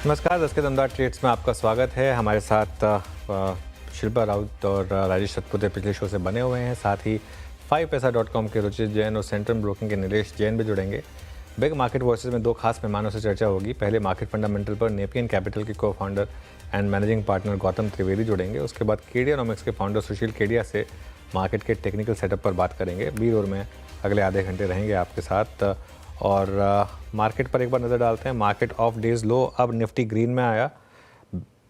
नमस्कार, दस के दमदार ट्रेड्स में आपका स्वागत है। हमारे साथ शिल्पा राउत और राजेश सतपुते पिछले शो से बने हुए हैं। साथ ही 5paisa.com के रुचित जैन और सेंट्रम ब्रोकिंग के नीलेश जैन भी जुड़ेंगे। बिग मार्केट वॉइसेस में दो खास मेहमानों से चर्चा होगी। पहले मार्केट फंडामेंटल पर नेपियन कैपिटल के को founder and managing partner Gautam Trivedi जुड़ेंगे। उसके बाद केडियानॉमिक्स के फाउंडर सुशील केडिया से मार्केट के टेक्निकल सेटअप पर बात करेंगे। बी और में अगले आधे घंटे रहेंगे आपके साथ। और मार्केट पर एक बार नज़र डालते हैं। मार्केट ऑफ डेज लो, अब निफ्टी ग्रीन में आया।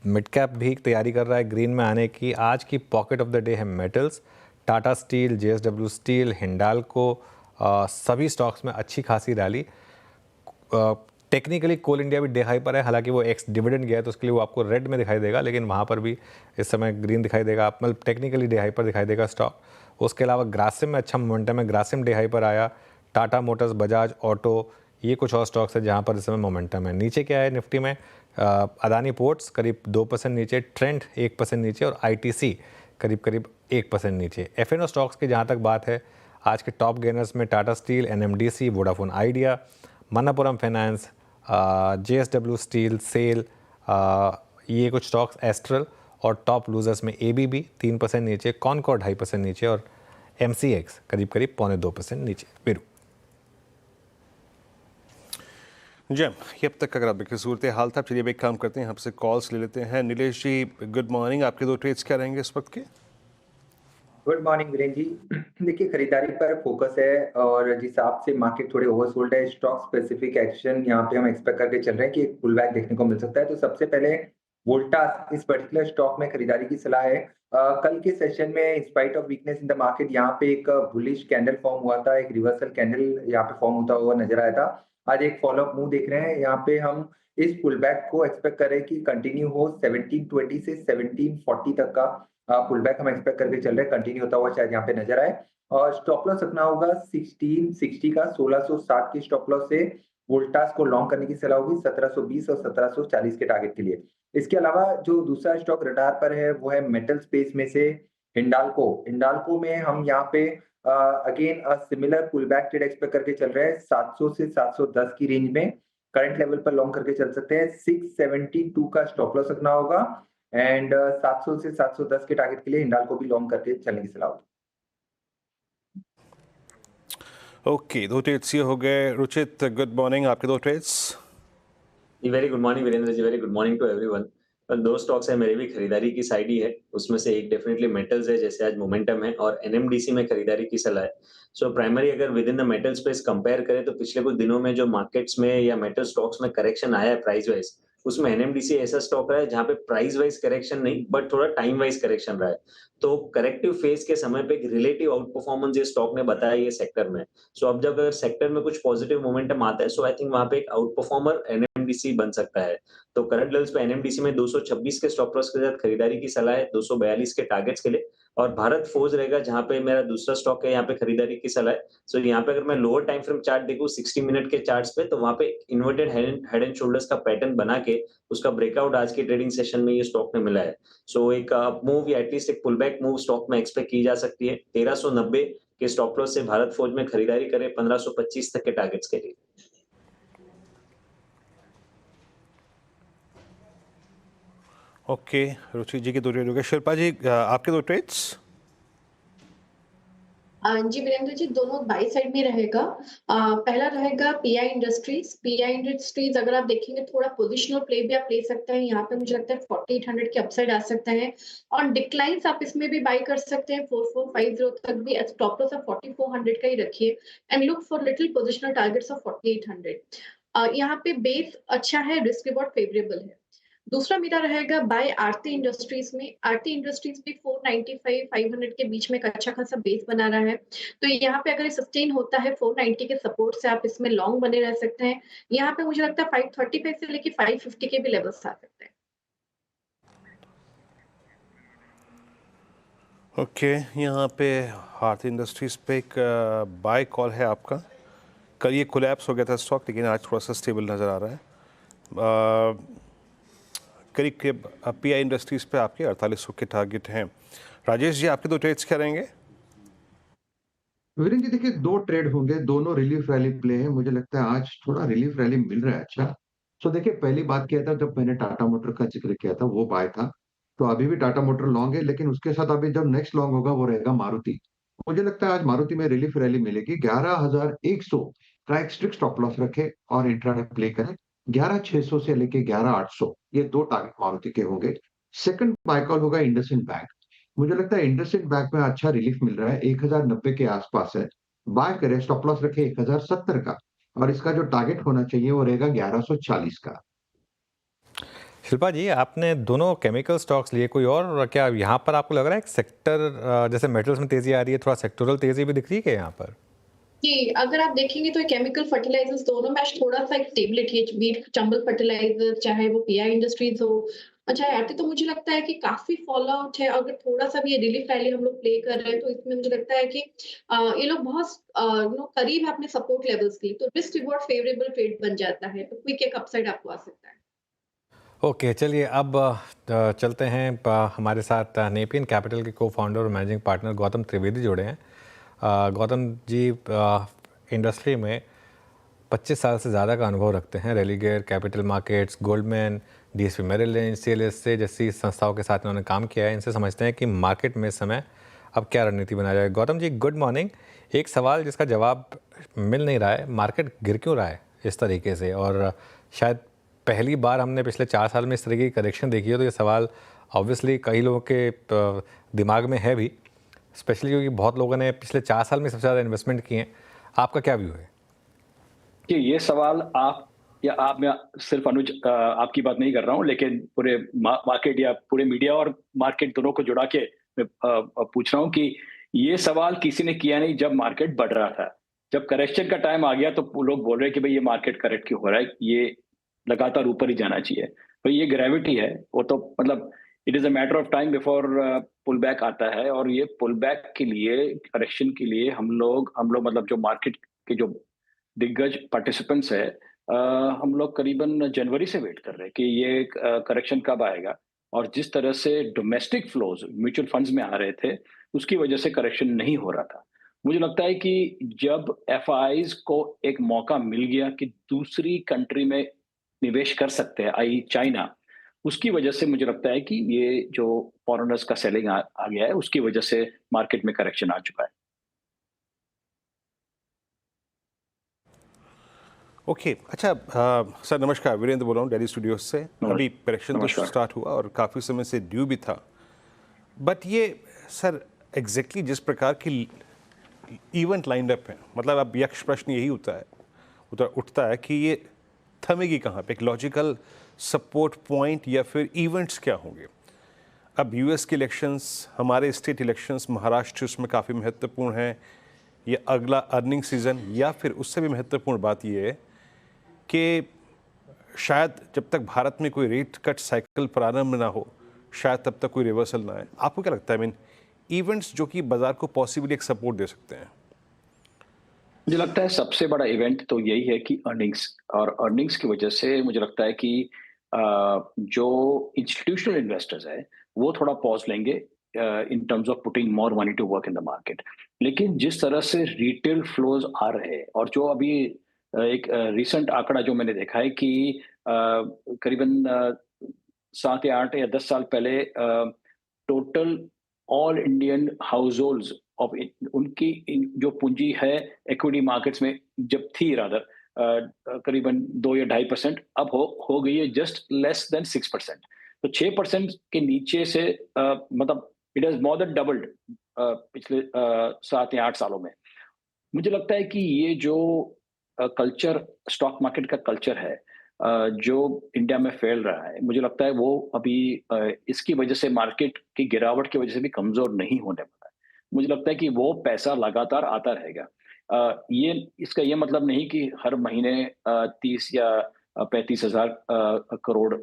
मिड कैप भी तैयारी कर रहा है ग्रीन में आने की। आज की पॉकेट ऑफ द डे है metals. Tata steel, JSW steel, Hindalco, सभी स्टॉक्स में अच्छी खासी रैली। टेक्निकली कोल इंडिया भी डे हाई पर है, हालांकि वो एक्स डिविडेंड गया है तो उसके लिए वो आपको रेड में दिखाई देगा, लेकिन वहाँ पर भी इस समय ग्रीन दिखाई देगा। आप मतलब टेक्निकली डे हाई पर दिखाई देगा स्टॉक। उसके अलावा ग्रासिम में अच्छा मोमेंटम है। ग्रासिम डे हाई पर आया। टाटा मोटर्स, बजाज ऑटो, ये कुछ और स्टॉक्स है जहाँ पर इस समय मोमेंटम है। नीचे क्या है निफ्टी में? अदानी पोर्ट्स करीब 2% नीचे, ट्रेंड 1% नीचे और आईटीसी करीब करीब 1% नीचे। एफएनओ स्टॉक्स की जहाँ तक बात है, आज के टॉप गेनर्स में Tata Steel, NMDC, Vodafone Idea, Manappuram Finance, JSW Steel, SAIL, ये कुछ स्टॉक्स, एस्ट्रल। और टॉप लूजर्स में एबीबी 3% नीचे, कॉनकॉर्ड 2.5% नीचे और एमसीएक्स करीब करीब 1.25% नीचे। वीरू जी, ये अब तक अगर आप देखिए सूरत हाल था। चलिए अब एक काम करते हैं, आपसे कॉल्स ले लेते हैं। नीलेश जी, गुड मॉर्निंग। आपके दो ट्रेड्स क्या रहेंगे इस वक्त के? गुड मॉर्निंग वीरेंद्र जी। देखिए, खरीदारी पर फोकस है और जिस हिसाब से मार्केट थोड़े ओवरसोल्ड है, स्टॉक स्पेसिफिक एक्शन यहाँ पे हम एक्सपेक्ट करके चल रहे हैं कि एक पुल बैक देखने को मिल सकता है। तो सबसे पहले वोल्टास, इस पर्टिकुलर स्टॉक में खरीदारी की सलाह है। कल के सेशन में in spite of weakness in the market यहाँ पे एक बुलिश कैंडल फॉर्म हुआ था, एक रिवर्सल कैंडल यहाँ पे फॉर्म होता हुआ नजर आया था। आज एक फॉलोअप मूव देख रहे हैं। यहाँ पे हम इस पुल बैक को एक्सपेक्ट करें कि कंटिन्यू हो। 1720 से 1740 तक का पुल बैक हम एक्सपेक्ट करके चल रहे हैं, कंटिन्यू होता हुआ शायद यहाँ पे नजर आए। और स्टॉप लॉस रखना होगा 1660 का, 1660 की स्टॉप लॉस से वोल्टास को लॉन्ग करने की सलाह होगी 1720 और 1740 के टारगेट के लिए। इसके अलावा जो दूसरा स्टॉक रडार पर है वो है मेटल स्पेस में से हिंडाल्को। हिंडाल्को में हम यहाँ पे again similar pull back trade expect करके चल रहे हैं 700 से 710 की रेंज में। करंट लेवल पर लॉन्ग करके चल सकते हैं। 672 का स्टॉप लॉस रखना होगा एंड 700 से 710 के टारगेट के लिए हिंडाल्को भी लॉन्ग करके चलने की सलाह होगी। ओके, दो ट्रेड्स ये हो गए। Ruchit, good morning. आपके दो trades? Very good morning Virendra ji, very good morning to everyone. दो स्टॉक्स है, मेरी भी खरीदारी की साइड ही है। उसमें से एक डेफिनेटली मेटल्स है, जैसे आज मोमेंटम है, और एनएमडीसी में खरीदारी की सलाह है। सो प्राइमरी अगर with in the metal space compare करें तो पिछले कुछ दिनों में जो मार्केट्स में या मेटल स्टॉक्स में करेक्शन आया है प्राइस वाइज, उसमें एनएमडीसी ऐसा स्टॉक रहा है जहां पे प्राइस वाइज करेक्शन नहीं बट थोड़ा टाइम वाइज करेक्शन रहा है। तो करेक्टिव फेज के समय पे एक रिलेटिव आउट परफॉर्मेंस ये स्टॉक ने बताया ये सेक्टर में। सो अब जब अगर सेक्टर में कुछ पॉजिटिव मोमेंटम आता है, सो आई थिंक वहां पे एक आउट परफॉर्मर एनएमडीसी बन सकता है। तो करंट लेवल्स पे एनएमडीसी में 226 के स्टॉप लॉस के साथ खरीदारी की सलाह है, 242 के टारगेट्स के लिए। और भारत फोर्ज रहेगा जहां पे मेरा दूसरा स्टॉक है, यहाँ पे खरीदारी की सलाह है। सो यहाँ पे अगर मैं लोअर टाइम फ्रेम चार्ट देखूं 60 मिनट के चार्ट्स पे, तो वहां पे इन्वर्टेड हेड एंड शोल्डर्स का पैटर्न बना के उसका ब्रेकआउट आज के ट्रेडिंग सेशन में ये स्टॉक ने मिला है। सो एक अप मूव या एटलीस्ट एक पुल बैक मूव स्टॉक में एक्सपेक्ट की जा सकती है। 1390 के स्टॉप लॉस से भारत फौज में खरीदारी करे 1525 तक के टारगेट्स के लिए। ओके, रुचि जी के दो ट्रेड हो गए। शिल्पा जी, आपके दो ट्रेड्स? जी वीरेंद्र जी, दोनों बाई साइड में रहेगा। पहला रहेगा पीआई इंडस्ट्रीज। पीआई इंडस्ट्रीज अगर आप देखेंगे थोड़ा पोजिशनल प्ले भी आप ले सकते हैं। यहाँ पे मुझे लगता है 4800 के अपसाइड आ सकता है और डिक्लाइंस आप इसमें भी बाई कर सकते हैं 4450 तक भी। स्टॉप लॉस ऑफ 4400 का ही रखिए and look for little positional targets of 4800। यहाँ पे बेस अच्छा है, रिस्क रिवॉर्ड फेवरेबल है। दूसरा मेरा रहेगा बाय आरती इंडस्ट्रीज में। आरती इंडस्ट्रीज भी 495 500 के बीच में एक अच्छा खासा बेस बना रहा है। तो यहाँ पे अगर सस्टेन होता है 490 के सपोर्ट से आप इसमें लॉन्ग बने रह सकते हैं। यहाँ पे मुझे लगता है 535 से लेके 550 के भी लेवल्स आ सकते हैं। ओके, यहाँ पे आरती इंडस्ट्रीज पे एक बाय कॉल है आपका। कल ये कोलैप्स हो गया था स्टॉक, लेकिन आज थोड़ा सा स्टेबल नज़र आ रहा है। करीब करीब पीआई इंडस्ट्रीज पे आपके 4800 के टारगेट हैं। राजेश जी, आपके दो ट्रेड्स क्या रहेंगे? वीरेंद्र जी, देखिए दो ट्रेड होंगे, दोनों रिलीफ रैली प्ले है। मुझे लगता है आज थोड़ा रिलीफ रैली मिल रहा है अच्छा। सो देखिए, पहली बात क्या था, जब मैंने टाटा मोटर का जिक्र किया था वो बाय था। तो अभी भी टाटा मोटर लॉन्ग है, लेकिन उसके साथ अभी जब नेक्स्ट लॉन्ग होगा वो रहेगा मारुति। मुझे लगता है आज मारुति में रिलीफ रैली मिलेगी। 11,100 का एक स्ट्रिक्ट स्टॉप लॉस रखे और इंट्राडे प्ले करें। 11,600 से लेके 11,800, ये दो टारगेट मारुति के होंगे। सेकंड बाय कॉल होगा इंडसइंड बैंक। मुझे लगता है इंडसइंड बैंक में अच्छा रिलीफ मिल रहा है, 1,090 के आसपास है। बाय करें, स्टॉप लॉस रखे 1,070 का, और इसका जो टारगेट होना चाहिए वो रहेगा 1140 का। शिल्पा जी, आपने दोनों केमिकल स्टॉक्स लिए, कोई और क्या यहाँ पर आपको लग रहा है एक सेक्टर, जैसे मेटल्स में तेजी आ रही है, थोड़ा सेक्टोरल तेजी भी दिख रही है क्या यहाँ पर? कि अगर आप देखेंगे तो केमिकल फर्टिलाइजर्स दोनों में आज थोड़ा सा एक स्टेबिलिटी है, बीट चंबल फर्टिलाइजर चाहे वो पीआई इंडस्ट्रीज हो चाहे आरती, तो मुझे लगता है कि काफी फॉल आउट है। अगर थोड़ा सा भी ये रिलीफ रैली हम लोग प्ले कर रहे हैं तो इसमें मुझे लगता है कि ये लोग बहुत करीब है अपने सपोर्ट लेवल्स के लिए, तो रिस्क रिवॉर्ड फेवरेबल ट्रेड बन जाता है, तो क्विक एक अपसाइड आपको आ सकता है। ओके, चलिए अब चलते हैं। हमारे साथ नेपियन कैपिटल के को फाउंडर और मैनेजिंग पार्टनर गौतम त्रिवेदी जुड़े हैं। गौतम जी इंडस्ट्री में 25 साल से ज़्यादा का अनुभव रखते हैं। Religare, Capital Markets, Goldman, DSP Merrill Lynch, CLSA जैसी संस्थाओं के साथ इन्होंने काम किया है। इनसे समझते हैं कि मार्केट में इस समय अब क्या रणनीति बनाया जाए। Gautam ji, good morning. एक सवाल जिसका जवाब मिल नहीं रहा है, मार्केट गिर क्यों रहा है इस तरीके से? और शायद पहली बार हमने पिछले 4 साल में इस तरीके की करेक्शन देखी है, तो ये सवाल ऑब्वियसली कई लोगों के दिमाग में है भी, स्पेशली क्योंकि बहुत लोगों ने पिछले 4 साल में सबसे ज़्यादा इन्वेस्टमेंट किए हैं। आपका क्या व्यू है कि ये सवाल आप मैं सिर्फ अनुज आपकी बात नहीं कर रहा हूं, लेकिन पूरे मार्केट या पूरे मीडिया और मार्केट दोनों को जुड़ा के मैं पूछ रहा हूं कि ये सवाल किसी ने किया नहीं जब मार्केट बढ़ रहा था। जब करेक्शन का टाइम आ गया तो लोग बोल रहे हैं कि भाई ये मार्केट करेक्ट क्यों हो रहा है, ये लगातार ऊपर ही जाना चाहिए। तो ये ग्रेविटी है, वो तो मतलब it is a matter of time before pull back आता है। और ये पुल बैक के लिए, करेक्शन के लिए हम लोग मतलब जो मार्केट के जो दिग्गज पार्टिसिपेंट्स है, हम लोग करीबन जनवरी से वेट कर रहे हैं कि ये करेक्शन कब आएगा। और जिस तरह से डोमेस्टिक फ्लोज म्यूचुअल फंड्स में आ रहे थे, उसकी वजह से करेक्शन नहीं हो रहा था। मुझे लगता है कि जब एफआईज को एक मौका मिल गया कि दूसरी कंट्री में निवेश कर सकते हैं, आई चाइना, उसकी वजह से मुझे लगता है कि ये जो फॉरेनर्स का सेलिंग आ गया है, उसकी वजह से मार्केट में करेक्शन आ चुका है। ओके अच्छा, सर नमस्कार, वीरेंद्र बोल रहा हूँ दिल्ली स्टूडियो से। अभी करेक्शन तो स्टार्ट हुआ और काफ़ी समय से ड्यू भी था, बट ये सर एग्जैक्टली जिस प्रकार की इवेंट लाइंड अप है, मतलब अब यक्ष प्रश्न यही उठता है कि ये थमेगी कहाँ पे, एक लॉजिकल सपोर्ट पॉइंट या फिर इवेंट्स क्या होंगे। अब यूएस के इलेक्शंस, हमारे स्टेट इलेक्शंस, महाराष्ट्र उसमें काफ़ी महत्वपूर्ण हैं, ये अगला अर्निंग सीजन, या फिर उससे भी महत्वपूर्ण बात ये है कि शायद जब तक भारत में कोई रेट कट साइकिल प्रारंभ ना हो, शायद तब तक कोई रिवर्सल ना आए। आपको क्या लगता है, मीन इवेंट्स जो कि बाजार को पॉसिबली एक सपोर्ट दे सकते हैं? मुझे लगता है सबसे बड़ा इवेंट तो यही है कि अर्निंग्स, और अर्निंग्स की वजह से मुझे लगता है कि जो इंस्टीट्यूशनल इन्वेस्टर्स है वो थोड़ा पॉज लेंगे in terms of putting more money to work in the market. लेकिन जिस तरह से रिटेल फ्लोज आ रहे हैं, और जो अभी एक रिसेंट आंकड़ा जो मैंने देखा है कि करीबन 7 या 8 या 10 साल पहले total all Indian house holds of उनकी जो पूंजी है इक्विटी मार्केट्स में जब थी, रादर करीबन 2 या 2.5%, अब हो गई है जस्ट लेस देन 6%। तो 6% के नीचे से मतलब it has more than doubled पिछले 7 या 8 सालों में। मुझे लगता है कि ये जो कल्चर, स्टॉक मार्केट का कल्चर है जो इंडिया में फैल रहा है, मुझे लगता है वो अभी इसकी वजह से, मार्केट की गिरावट की वजह से भी कमजोर नहीं होने वाला है। मुझे लगता है कि वो पैसा लगातार आता रहेगा। ये इसका ये मतलब नहीं कि हर महीने 30 या 35 हजार करोड़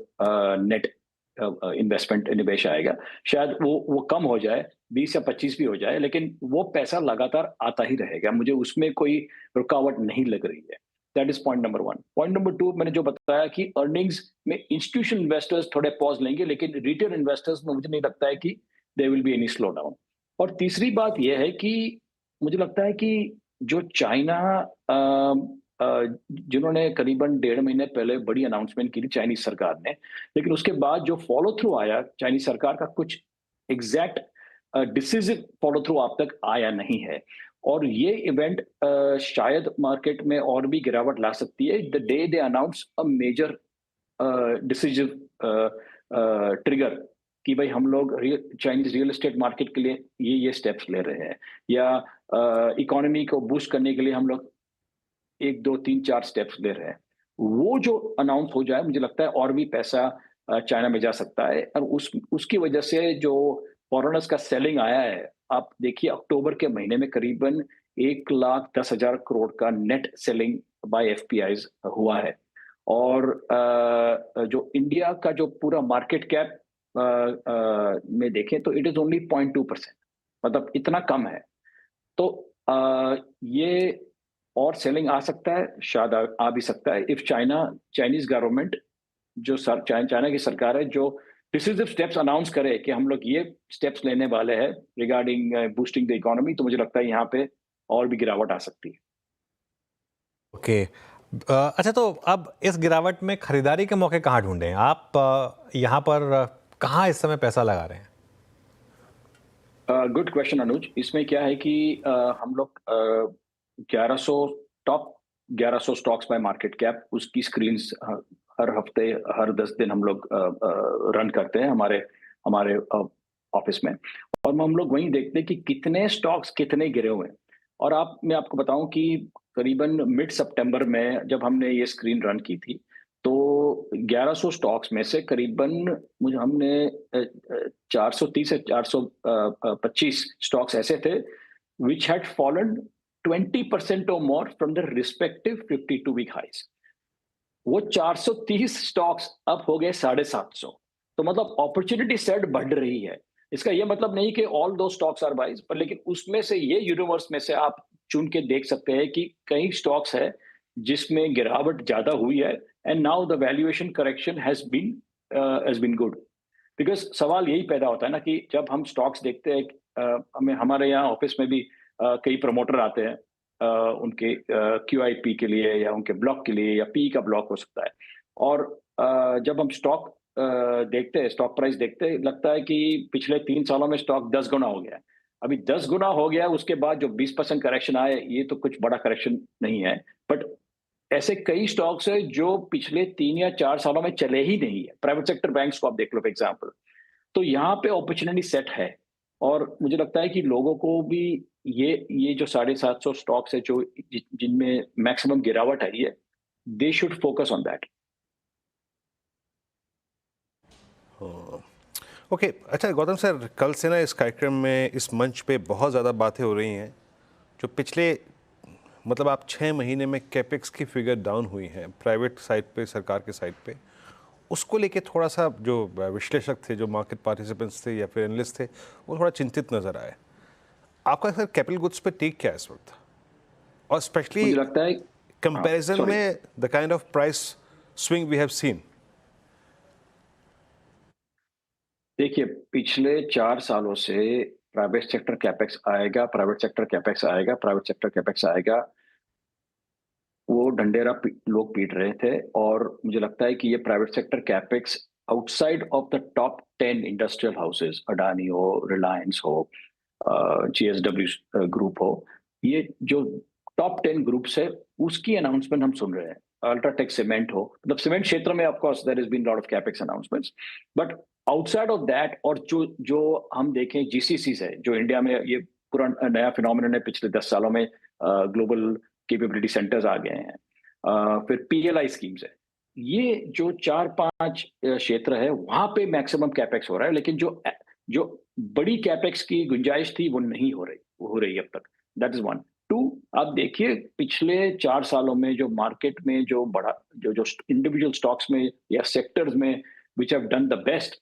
नेट इन्वेस्टमेंट निवेश आएगा। शायद वो कम हो जाए, 20 या 25 भी हो जाए, लेकिन वो पैसा लगातार आता ही रहेगा। मुझे उसमें कोई रुकावट नहीं लग रही है। That is point number 1। Point number 2, मैंने जो बताया कि अर्निंग्स में इंस्टीट्यूशनल इन्वेस्टर्स थोड़े पॉज लेंगे, लेकिन रिटेल इन्वेस्टर्स में मुझे नहीं लगता है कि there will be any slow down. और तीसरी बात यह है कि मुझे लगता है कि जो चाइना जिन्होंने करीबन 1.5 महीने पहले बड़ी अनाउंसमेंट की थी चाइनीज सरकार ने, लेकिन उसके बाद जो फॉलो थ्रू आया चाइनीज सरकार का, कुछ एग्जैक्ट डिसिसिव फॉलो थ्रू आप तक आया नहीं है। और ये इवेंट शायद मार्केट में और भी गिरावट ला सकती है the day they announce a major decisive trigger कि भाई हम लोग चाइनीज रियल एस्टेट मार्केट के लिए ये स्टेप्स ले रहे हैं, या इकोनॉमी को बूस्ट करने के लिए हम लोग 1 2 3 4 स्टेप्स ले रहे हैं। वो जो अनाउंस हो जाए, मुझे लगता है और भी पैसा चाइना में जा सकता है, और उसकी वजह से जो फॉरेनर्स का सेलिंग आया है, आप देखिए अक्टूबर के महीने में करीबन 1,10,000 करोड़ का नेट सेलिंग बाय एफपीआईज हुआ है। और जो इंडिया का जो पूरा मार्केट कैप में देखें तो इट इज ओनली 0.2%, मतलब इतना कम है। तो ये और सेलिंग आ सकता है, शायद आ भी सकता है इफ चाइनीज गवर्नमेंट जो चाइना की सरकार है जो डिसिसिव स्टेप्स अनाउंस करे कि हम लोग ये स्टेप्स लेने वाले हैं रिगार्डिंग बूस्टिंग द इकोनॉमी, तो मुझे लगता है यहाँ पे और भी गिरावट आ सकती है। ओके। अच्छा, तो अब इस गिरावट में खरीदारी के मौके कहाँ ढूंढें आप? यहाँ पर कहाँ इस समय पैसा लगा रहे हैं? गुड क्वेश्चन अनुज। इसमें क्या है कि हम लोग 1100 top 1100 stocks bye market cap, उसकी स्क्रीन्स हर हफ्ते हर 10 दिन हम लोग रन करते हैं हमारे ऑफिस में, और हम लोग वहीं देखते हैं कि कितने स्टॉक्स कितने गिरे हुए हैं। और मैं आपको बताऊं कि करीबन मिड सितंबर में जब हमने ये स्क्रीन रन की थी, तो 1100 स्टॉक्स में से करीबन हमने 430 से 425 स्टॉक्स ऐसे थे which had fallen 20% or more from the respective 52-week highs. वो 430 स्टॉक्स अब हो गए 750। तो मतलब अपॉर्चुनिटी सेट बढ़ रही है। इसका ये मतलब नहीं कि ऑल दो स्टॉक्स आर बाइज, पर लेकिन उसमें से ये यूनिवर्स में से आप चुन के देख सकते हैं कि कई स्टॉक्स है जिसमें गिरावट ज्यादा हुई है, and now the valuation correction has been good. Because सवाल यही पैदा होता है ना कि जब हम स्टॉक्स देखते हैं, हमारे यहाँ ऑफिस में भी कई प्रमोटर आते हैं उनके QIP के लिए या उनके ब्लॉक के लिए, या पी का ब्लॉक हो सकता है। और जब हम स्टॉक देखते हैं, स्टॉक प्राइस देखते हैं, लगता है कि पिछले 3 सालों में स्टॉक 10 गुना हो गया है। अभी 10 गुना हो गया, उसके बाद जो 20% करेक्शन आए, ये तो कुछ बड़ा करेक्शन नहीं है, बट ऐसे कई स्टॉक्स है जो पिछले 3 या 4 सालों में चले ही नहीं है। प्राइवेट सेक्टर बैंक्स को आप देख लो फॉर एग्जाम्पल। तो यहाँ पे अपॉर्चुनिटी सेट है, और मुझे लगता है कि लोगों को भी ये जो 750 स्टॉक्स है जो जिनमें मैक्सिमम गिरावट आई है, they should focus on that. Okay, अच्छा गौतम सर, कल से ना इस कार्यक्रम में, इस मंच पे बहुत ज़्यादा बातें हो रही हैं जो पिछले मतलब आप 6 महीने में कैपेक्स की फिगर डाउन हुई हैं प्राइवेट साइड पे, सरकार के साइड पे, उसको लेके थोड़ा सा जो विश्लेषक थे, जो मार्केट पार्टिसिपेंट्स थे या फिर एनालिस्ट थे, वो थोड़ा चिंतित नज़र आए। आपका सर कैपिटल गुड्स पे टेक क्या है इस वक्त, और स्पेशली मुझे लगता है कंपैरिजन में the kind of price swing we have seen? देखिए, पिछले 4 सालों से प्राइवेट सेक्टर कैपेक्स आएगा, प्राइवेट सेक्टर कैपेक्स आएगा, प्राइवेट सेक्टर कैपेक्स आएगा, वो ढंढेरा लोग पीट रहे थे। और मुझे लगता है कि ये private sector capex outside of the top 10 industrial houses, Adani हो, रिलायंस हो, GSW ग्रुप हो, ये जो टॉप 10 ग्रुप्स है, उसकी अनाउंसमेंट हम सुन रहे हैं। अल्ट्राटेक सीमेंट हो, मतलब सीमेंट क्षेत्र में of course there has been lot of capex announcements, but outside of that, और जो हम देखें GCCs है, जो इंडिया में ये पूरा नया फिनोमिनन है, पिछले 10 सालों में ग्लोबल कैपेबिलिटी सेंटर्स आ गए हैं। फिर PLI स्कीम्स है, ये जो 4-5 क्षेत्र है, वहां पे मैक्सिमम कैपेक्स हो रहा है, लेकिन जो बड़ी कैपेक्स की गुंजाइश थी वो नहीं हो रही अब तक। That is 1। 2, आप देखिए पिछले 4 सालों में जो मार्केट में जो इंडिविजुअल स्टॉक्स में या सेक्टर्स में which have done the best,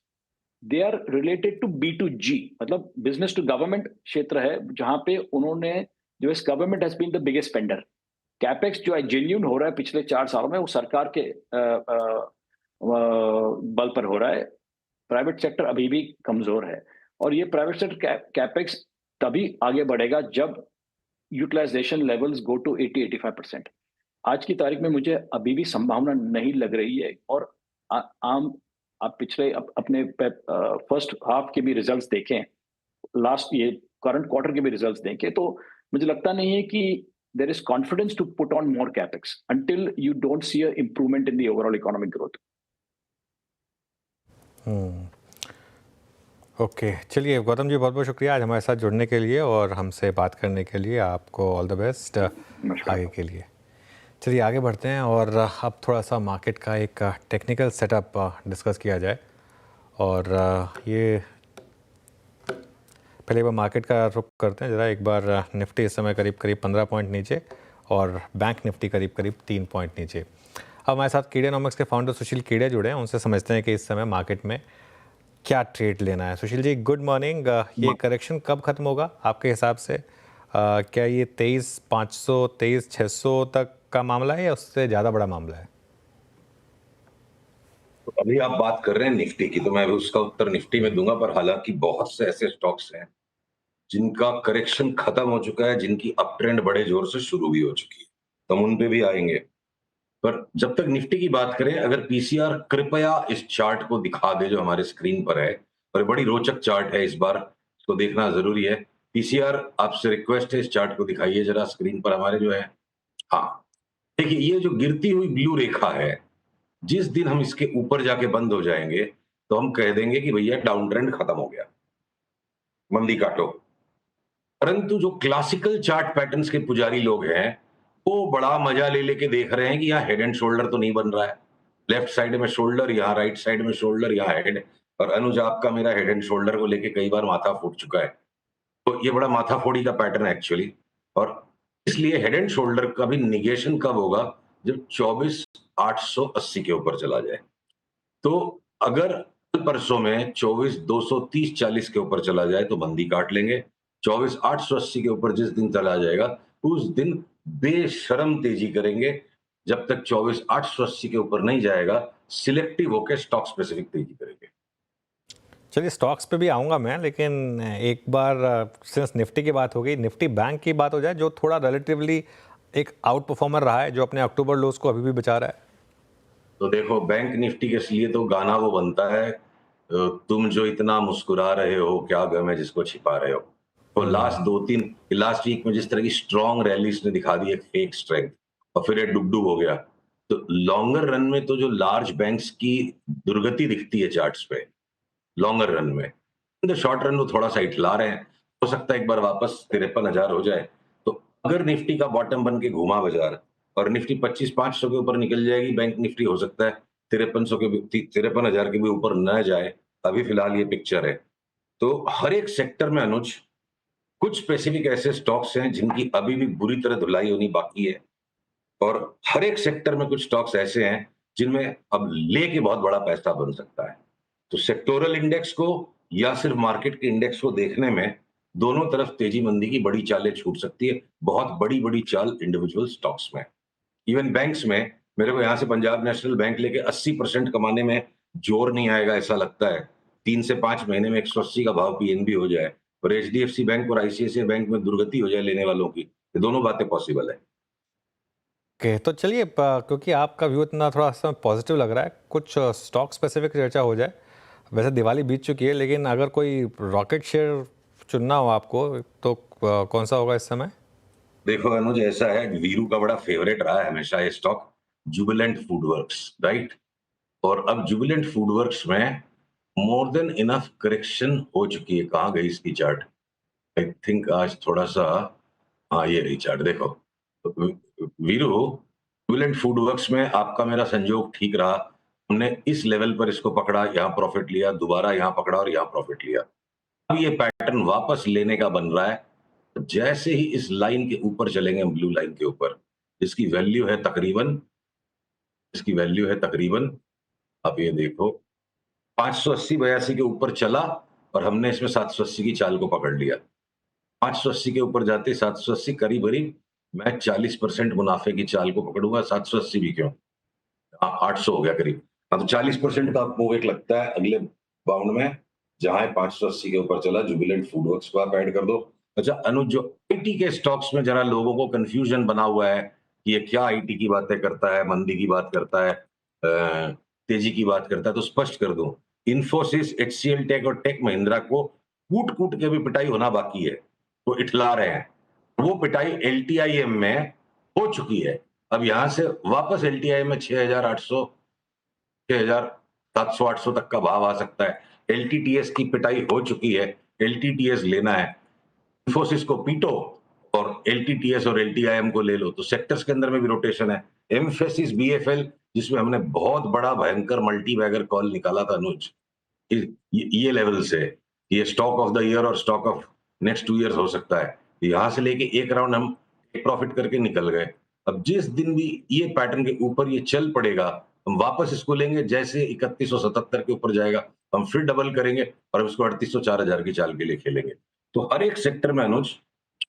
they are related to B2G, मतलब बिजनेस टू गवर्नमेंट क्षेत्र है, जहां पे उन्होंने जो इस government has been the biggest spender. Capex जो है जेन्युइन हो रहा है पिछले 4 सालों में, वो सरकार के बल पर हो रहा है। प्राइवेट सेक्टर अभी भी कमजोर है, और ये प्राइवेट सेक्टर कैपेक्स तभी आगे बढ़ेगा जब यूटिलाइजेशन लेवल्स गो टू 80-85%। आज की तारीख में मुझे अभी भी संभावना नहीं लग रही है। और आम आप पिछले अपने फर्स्ट हाफ के भी रिजल्ट्स देखें, लास्ट ये करंट क्वार्टर के भी रिजल्ट्स देखें, तो मुझे लगता नहीं है कि there is confidence to put on more capex until you don't see a improvement in the overall economic growth. Okay, चलिए गौतम जी, बहुत बहुत शुक्रिया आज हमारे साथ जुड़ने के लिए और हमसे बात करने के लिए। आपको ऑल द बेस्ट आगे के लिए। चलिए आगे बढ़ते हैं और अब थोड़ा सा मार्केट का एक टेक्निकल सेटअप डिस्कस किया जाए। और ये पहले एक बार मार्केट का रुख करते हैं ज़रा। एक बार निफ्टी इस समय करीब करीब 15 पॉइंट नीचे और बैंक निफ्टी करीब करीब 3 पॉइंट नीचे। अब हमारे साथ कीडेनॉमिक्स के फाउंडर सुशील कीड़े जुड़े हैं, उनसे समझते हैं कि इस समय मार्केट में क्या ट्रेड लेना है। Sushil ji, good morning. ये करेक्शन कब खत्म होगा आपके हिसाब से? क्या ये 23,500 23,600 तक का मामला है या उससे ज़्यादा बड़ा मामला है? तो अभी आप बात कर रहे हैं निफ्टी की, तो मैं अभी उसका उत्तर निफ्टी में दूंगा। पर हालांकि बहुत से ऐसे स्टॉक्स हैं जिनका करेक्शन खत्म हो चुका है, जिनकी अप ट्रेंड बड़े जोर से शुरू भी हो चुकी है, तो हम उन पे भी आएंगे। पर जब तक निफ्टी की बात करें, अगर पीसीआर कृपया इस चार्ट को दिखा दे जो हमारे स्क्रीन पर है, और बड़ी रोचक चार्ट है इस बार, इसको देखना जरूरी है। पीसीआर, आपसे रिक्वेस्ट है इस चार्ट को दिखाइए जरा स्क्रीन पर हमारे जो है। हाँ, देखिए ये जो गिरती हुई ब्लू रेखा है, जिस दिन हम इसके ऊपर जाके बंद हो जाएंगे तो हम कह देंगे कि भैया डाउन ट्रेंड खत्म हो गया, मंदी काटो। परंतु जो क्लासिकल चार्ट पैटर्न्स के पुजारी लोग हैं, वो बड़ा मजा ले लेके देख रहे हैं कि यहाँ हेड एंड शोल्डर तो नहीं बन रहा है। लेफ्ट साइड में शोल्डर, यहाँ राइट साइड में शोल्डर, यहाँ हेड। और अनुज, आपका मेरा हेड एंड शोल्डर को लेके कई बार माथा फूट चुका है, तो ये बड़ा माथा फोड़ी का पैटर्न है एक्चुअली। और इसलिए हेड एंड शोल्डर का भी निगेशन कब होगा? जब 24,880 के ऊपर चला जाए। तो अगर कल परसों में 24,230-40 के ऊपर चला जाए तो मंदी काट लेंगे। 24,880 के ऊपर जिस दिन चला जाएगा उस दिन बेशरम तेजी करेंगे। जब तक 24,880 के ऊपर नहीं जाएगा, सिलेक्टिव होकर स्टॉक स्पेसिफिक तेजी करेंगे। चलिए स्टॉक्स पे भी आऊँगा मैं, लेकिन एक बार सिंस निफ्टी की बात हो गई, निफ्टी बैंक की बात हो जाए, जो थोड़ा रिलेटिवली एक आउट परफॉर्मर रहा है, जो अपने अक्टूबर लोस को अभी भी बचा रहा है। तो देखो, बैंक निफ्टी के लिए तो गाना वो बनता है, तुम जो इतना मुस्कुरा रहे हो, क्या गम है जिसको छिपा रहे हो। तो लास्ट वीक में जिस तरह की स्ट्रॉन्ग रैलीज ने दिखा दी एक फेक स्ट्रेंथ, और फिर ये डुब हो गया। तो लॉन्गर रन में तो जो लार्ज बैंक्स की दुर्गति दिखती है चार्ट्स पे लॉन्गर रन में, इन द शॉर्ट रन वो थोड़ा सा हिला रहे हैं। हो सकता है एक बार वापस 53,000 हो जाए। तो अगर निफ्टी का बॉटम बन के घूमा बाजार और निफ्टी 25,500 के ऊपर निकल जाएगी, बैंक निफ्टी हो सकता है 5300 के 53,000 के भी ऊपर न जाए। अभी फिलहाल ये पिक्चर है। तो हर एक सेक्टर में अनुज, कुछ स्पेसिफिक ऐसे स्टॉक्स हैं जिनकी अभी भी बुरी तरह धुलाई होनी बाकी है, और हर एक सेक्टर में कुछ स्टॉक्स ऐसे हैं जिनमें अब लेके बहुत बड़ा पैसा बन सकता है। तो सेक्टोरल इंडेक्स को या सिर्फ मार्केट के इंडेक्स को देखने में दोनों तरफ तेजी मंदी की बड़ी चालें छूट सकती है। बहुत बड़ी बड़ी चाल इंडिविजुअल स्टॉक्स में, इवन बैंक्स में। मेरे को यहां से पंजाब नेशनल बैंक लेके 80% कमाने में जोर नहीं आएगा ऐसा लगता है। 3 से 5 महीने में 180 का भाव पीएनबी हो जाए और एचडीएफसी बैंक और आईसीआईसीआई बैंक में दुर्गति हो जाए लेने वालों की, ये दोनों बातें पॉसिबल है। ओके, तो चलिए क्योंकि आपका व्यू इतना थोड़ा सा पॉजिटिव लग रहा है, कुछ स्टॉक स्पेसिफिक चर्चा हो जाए। वैसे दिवाली बीत चुकी है, लेकिन अगर कोई रॉकेट शेयर चुनना हो आपको तो कौन सा होगा इस समय? देखो अनुज, ऐसा है, वीरू का बड़ा फेवरेट रहा है हमेशा ये स्टॉक, जुबिलेंट फूडवर्क्स, राइट। और अब जुबिलेंट फूडवर्क्स में मोर देन इनफ करेक्शन हो चुकी है। कहाँ गई इसकी चार्ट? आई थिंक आज थोड़ा सा, हाँ ये रही चार्ट, देखो। तो वीरू, जुबिलेंट फूडवर्क्स में आपका मेरा संजोग ठीक रहा। हमने इस लेवल पर इसको पकड़ा, यहाँ प्रॉफिट लिया, दोबारा यहाँ पकड़ा और यहाँ प्रॉफिट लिया। अब ये पैटर्न वापस लेने का बन रहा है। जैसे ही इस लाइन के ऊपर चलेंगे, ब्लू लाइन के ऊपर, इसकी वैल्यू है तकरीबन, आप ये देखो 580-82 के ऊपर चला और हमने इसमें 780 की चाल को पकड़ लिया। 580 के ऊपर जाते 780 करीब करीब मैं 40% मुनाफे की चाल को पकड़ूंगा। 780 भी क्यों, 800 हो गया करीब। हाँ, तो 40% का मूव एक लगता है अगले बाउंड में, जहां 580 के ऊपर चला। जुबिलेंट फूडवर्क्स को आप ऐड कर दो। अच्छा अनुज, जो आईटी के स्टॉक्स में जरा लोगों को कंफ्यूजन बना हुआ है कि ये क्या आईटी की बातें करता है, मंदी की बात करता है, तेजी की बात करता है, तो स्पष्ट कर दूं, इन्फोसिस, एचसीएल टेक और टेक महिंद्रा को कूट कूट के भी पिटाई होना बाकी है, वो इठला रहे हैं। वो पिटाई एलटीआईएम में हो चुकी है। अब यहां से वापस एलटीआई में 6,800 6,700 800 तक का भाव आ सकता है। एलटीटीएस की पिटाई हो चुकी है, एलटीटीएस लेना है, इन्फोसिस को पीटो और एलटीटीएस और एलटीआईएम को ले लो। तो सेक्टर्स के अंदर में भी रोटेशन है। एम्फेसिस, बीएफएल, जिसमें हमने बहुत बड़ा भयंकर मल्टी बैगर कॉल निकाला था अनुज, ये लेवल से ये स्टॉक ऑफ द ईयर और स्टॉक ऑफ नेक्स्ट 2 इयर्स हो सकता है। यहां से लेके एक राउंड हम प्रॉफिट करके निकल गए। अब जिस दिन भी ये पैटर्न के ऊपर ये चल पड़ेगा, हम वापस इसको लेंगे। जैसे 3177 के ऊपर जाएगा, हम फिर डबल करेंगे और हम इसको 3800 4000 की चाल के लिए खेलेंगे। तो हर एक सेक्टर में अनुज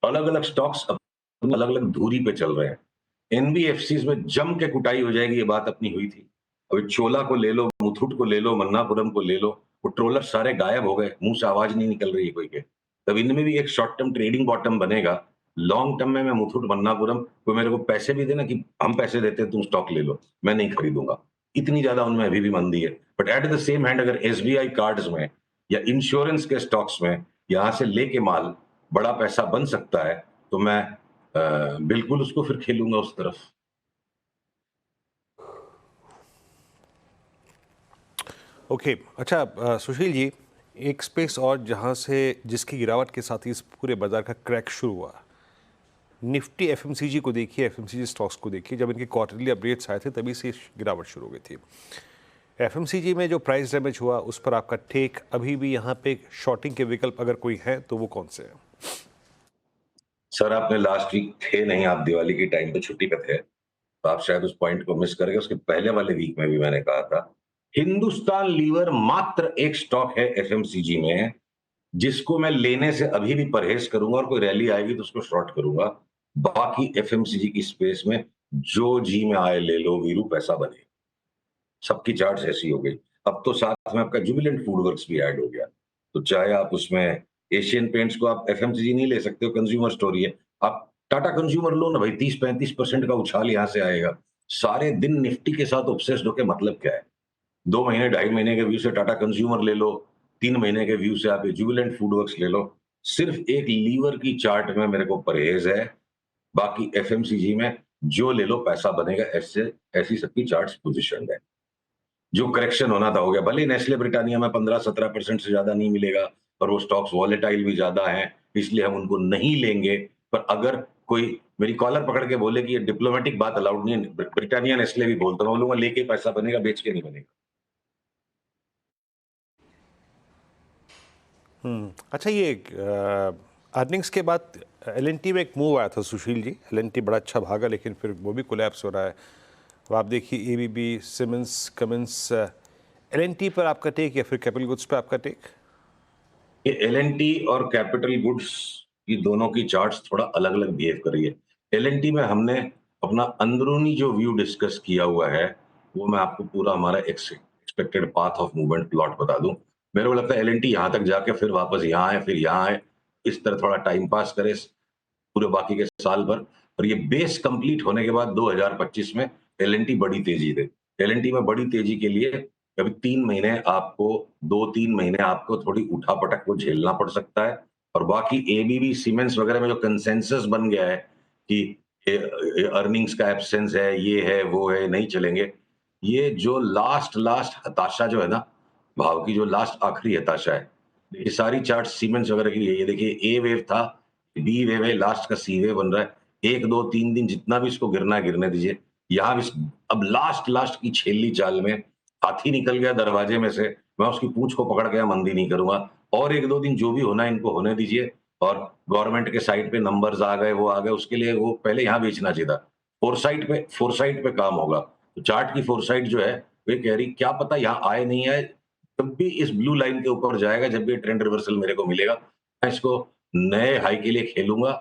अलग अलग स्टॉक्स अलग अलग धुरी पे चल रहे हैं। एनबीएफसी में जम के कुटाई हो जाएगी, ये बात अपनी हुई थी। अभी चोला को ले लो, मुथूट को ले लो, मन्नापुरम को ले लो, वो ट्रोलर सारे गायब हो गए, मुंह से आवाज नहीं निकल रही है कोई के। तब इनमें भी एक शॉर्ट टर्म ट्रेडिंग बॉटम बनेगा। लॉन्ग टर्म में मैं मुथूट, मन्नापुरम, कोई मेरे को पैसे भी देना कि हम पैसे देते हैं तुम स्टॉक ले लो, मैं नहीं खरीदूंगा। इतनी ज्यादा उनमें अभी भी मंदी है। But at the same hand अगर एसबीआई कार्ड्स में या इंश्योरेंस के स्टॉक्स में यहां से लेके माल बड़ा पैसा बन सकता है, तो मैं बिल्कुल उसको फिर खेलूंगा उस तरफ। ओके, अच्छा सुशील जी, एक स्पेस और जहां से जिसकी गिरावट के साथ ही इस पूरे बाजार का क्रैक शुरू हुआ, निफ्टी एफएमसीजी को देखिए, एफएमसीजी स्टॉक्स को देखिए। जब इनके क्वार्टरली अपडेट्स आए थे तभी से गिरावट शुरू हो गई थी। एफएमसीजी में जो प्राइस डैमेज हुआ उस पर आपका टेक, अभी भी यहाँ पे शॉर्टिंग के विकल्प अगर कोई है तो वो कौन से हैं? सर आपने लास्ट वीक थे नहीं, आप दिवाली की टाइम पे छुट्टी पे थे, तो आप शायद उस पॉइंट को मिस कर गए। उसके पहले वाले वीक में भी मैंने कहा था, हिंदुस्तान लीवर मात्र एक स्टॉक है एफएमसीजी में जिसको मैं लेने से अभी भी परहेज करूंगा, और कोई रैली आएगी तो उसको शॉर्ट करूंगा। बाकी एफएमसीजी की स्पेस में जो जी में आए ले लो वीरू, पैसा बने। सबकी चार्ट्स ऐसी हो गई। अब तो साथ में आपका जुबिलेंट फूडवर्क्स भी ऐड हो गया, तो चाहे आप उसमें एशियन पेंट्स को आप एफएमसीजी नहीं ले सकते हो, कंज्यूमर स्टोरी है, आप टाटा कंज्यूमर लो ना भाई, 30-35% का उछाल यहां से आएगा। सारे दिन निफ्टी के साथ ऑब्सेस्ड होके मतलब क्या है? 2 महीने 2.5 महीने के व्यू से टाटा कंज्यूमर ले लो, 3 महीने के व्यू से आप जुबिलेंट फूडवर्क्स ले लो। सिर्फ एक लीवर की चार्ट में मेरे को परहेज है, बाकी एफएमसीजी में जो ले लो पैसा बनेगा। ऐसे ऐसी सबकी चार्ट्स पोजिशन है। जो करेक्शन होना था हो गया। भले नेस्ले ब्रिटानिया में 15-17% से ज्यादा नहीं मिलेगा, और वो स्टॉक्स वॉलेटाइल भी ज्यादा हैं, इसलिए हम उनको नहीं लेंगे। पर अगर कोई मेरी कॉलर पकड़ के बोले कि ये डिप्लोमेटिक बात अलाउड नहीं है, ब्रिटानिया नेस्ले भी बोलता हूँ, बोलूंगा लेके पैसा बनेगा, बेच के नहीं बनेगा। अच्छा, ये अर्निंग्स के बाद एलएनटी में एक मूव आया था सुशील जी। एलएनटी बड़ा अच्छा भागा, लेकिन फिर वो भी कोलैप्स हो रहा है। अब आप देखिए एबीबी, सिमेंस, कमिंस, एलएनटी पर आपका टेक या फिर कैपिटल गुड्स पर आपका टेक? ये एलएनटी और कैपिटल गुड्स की दोनों की चार्ट्स थोड़ा अलग अलग बिहेव कर रही है। एलएनटी में हमने अपना अंदरूनी जो व्यू डिस्कस किया हुआ है, वो मैं आपको पूरा हमारा expected path of movement plot बता दूं। मेरे को लगता है एलएनटी यहां तक जाके फिर वापस यहाँ आए, फिर यहाँ आए, इस तरह थोड़ा टाइम पास करे पूरे बाकी के साल भर, और ये बेस कंप्लीट होने के बाद 2025 में एलएनटी बड़ी तेजी दे। एलएनटी में बड़ी तेजी के लिए अभी 3 महीने आपको 2-3 महीने आपको थोड़ी उठापटक को झेलना पड़ सकता है। और बाकी एबीबी, सीमेंस वगैरह में जो कंसेंसस बन गया है कि अर्निंग्स का एब्सेंस है, ये है, वो है, नहीं चलेंगे, ये जो लास्ट हताशा जो है ना, भाव की जो लास्ट आखिरी हताशा है, ये सारी चार्ट सीमेंस वगैरह की ये देखिए, ए वेव था, बी वेव है, लास्ट का सी वेव बन रहा है। 1, 2, 3 दिन जितना भी इसको गिरना है गिरने दीजिए। यहाँ भी अब लास्ट की छेली चाल में हाथी निकल गया दरवाजे में से, मैं उसकी पूंछ को पकड़ के मंदी नहीं करूंगा। और 1-2 दिन जो भी होना है इनको होने दीजिए। और गवर्नमेंट के साइड पे नंबर्स आ गए, वो आ गए, उसके लिए वो पहले यहाँ बेचना चाहिए था। फोरसाइट पे काम होगा। तो चार्ट की फोरसाइट जो है वे कह रही क्या पता यहाँ आए नहीं आए, जब भी इस ब्लू लाइन के ऊपर जाएगा, जब भी ट्रेंड रिवर्सल मेरे को मिलेगा, मैं इसको नए हाई के लिए खेलूंगा।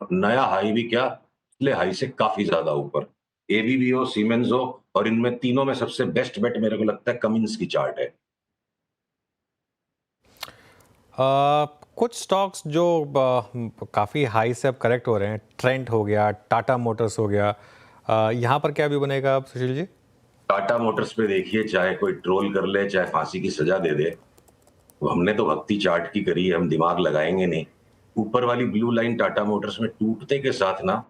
नया हाई भी क्या, पिछले हाई से काफी ज्यादा ऊपर। एबीबी हो, सीमेंस हो, और इनमें तीनों में सबसे बेस्ट बेट मेरे को लगता है कमिंस की चार्ट है। कुछ स्टॉक्स जो काफ़ी हाई से अब करेक्ट हो रहे हैं, ट्रेंट हो गया, टाटा मोटर्स हो गया, यहाँ पर क्या व्यू बनेगा आप सुशील जी? टाटा मोटर्स पे देखिए, चाहे कोई ट्रोल कर ले, चाहे फांसी की सजा दे दे, तो हमने तो भक्ति चाट की करी है, हम दिमाग लगाएंगे नहीं। ऊपर वाली ब्लू लाइन टाटा मोटर्स में टूटते के साथ ना,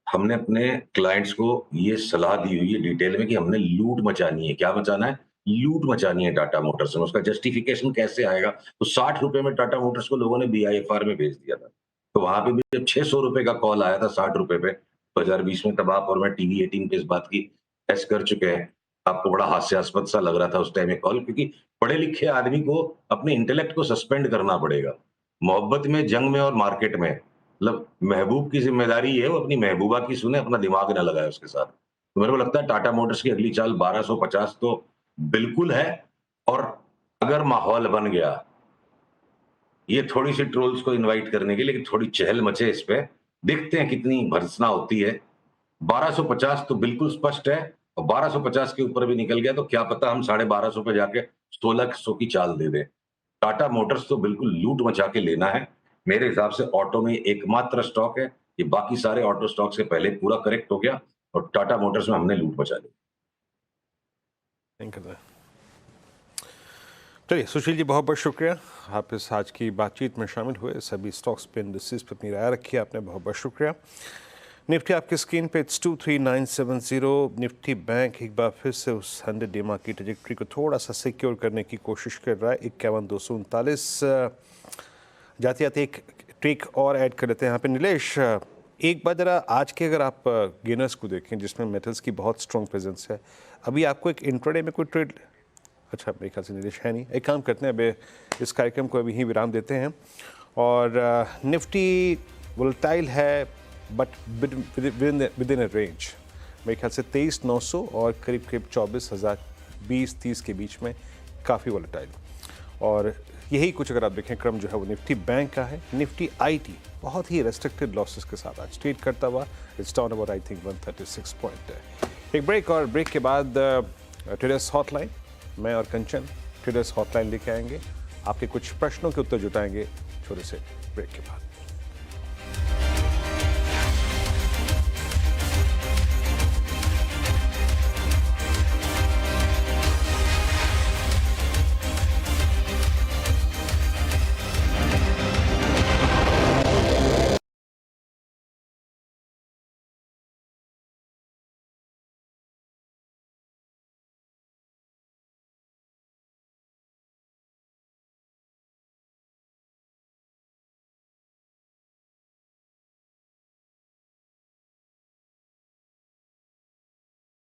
हमने अपने क्लाइंट्स को ये सलाह दी हुई है डिटेल में कि हमने लूट मचानी है। क्या मचाना है? लूट मचानी है टाटा मोटर्स में। उसका जस्टिफिकेशन कैसे आएगा? तो 60 रुपए में टाटा मोटर्स को लोगों ने बीआईएफआर में भेज दिया था। तो वहां पे भी जब 600 रुपए का कॉल आया था 60 रुपए पे 2020 में, तब आप और मैं टीवी 18 पे इस बात की टेस्ट कर चुके हैं। आपको बड़ा हास्यास्पद सा लग रहा था उस टाइम ये कॉल, क्योंकि पढ़े लिखे आदमी को अपने इंटेलेक्ट को सस्पेंड करना पड़ेगा। मोहब्बत में, जंग में और मार्केट में, मतलब महबूब की जिम्मेदारी है वो अपनी महबूबा की सुने, अपना दिमाग ना लगाए उसके साथ। तो मेरे को लगता है टाटा मोटर्स की अगली चाल 1250 तो बिल्कुल है। और अगर माहौल बन गया, ये थोड़ी सी ट्रोल्स को इनवाइट करने की, लेकिन थोड़ी चहल मचे इस पे, देखते हैं कितनी भर्त्सना होती है। 1250 तो बिल्कुल स्पष्ट है, और 1250 के ऊपर भी निकल गया तो क्या पता हम 1250 पे जाके 1600 की चाल दे दें। टाटा मोटर्स तो बिल्कुल लूट मचा के लेना है। मेरे हिसाब से ऑटो में एकमात्र स्टॉक है, ये बाकी सारे ऑटो स्टॉक से पहले पूरा करेक्ट हो गया और टाटा मोटर्स में हमने लूट मचा ली। Thank you. चलिए सुशील जी, बहुत बहुत शुक्रिया, आप इस आज की बातचीत में शामिल हुए। सभी स्टॉक्स पे, इंडस्ट्रीज पे अपनी राय रखी है आपने, बहुत बहुत शुक्रिया। निफ्टी आपकी स्क्रीन पे 23970। निफ्टी बैंक एक बार फिर से उस 100 डे की ट्रेजेक्ट्री को थोड़ा सा सिक्योर करने की कोशिश कर रहा है। 51,239 जाते जाते एक ट्रिक और ऐड कर लेते हैं यहाँ पे। नीलेश, एक बार जरा आज के अगर आप गेनर्स को देखें जिसमें मेटल्स की बहुत स्ट्रॉन्ग प्रेजेंस है, अभी आपको एक इंट्राडे में कोई ट्रेड, अच्छा मेरे ख्याल से नीलेश है नहीं, एक काम करते हैं, अभी इस कार्यक्रम को अभी ही विराम देते हैं। और निफ्टी वोलेटाइल है but with in a range, मेरे ख्याल से 23,900 और करीब करीब 24,000, 20-30 के बीच में काफ़ी वोलेटाइल। और यही कुछ अगर आप देखें क्रम जो है वो निफ्टी बैंक का है। निफ्टी आईटी बहुत ही रेस्ट्रिक्टेड लॉसेस के साथ आज ट्रेड करता हुआ, it's down about I think 136 point है। एक ब्रेक, और ब्रेक के बाद ट्रेडर्स हॉटलाइन, मैं और कंचन ट्रेडर्स हॉटलाइन लेके आएंगे, आपके कुछ प्रश्नों के उत्तर जुटाएंगे छोटे से ब्रेक के बाद।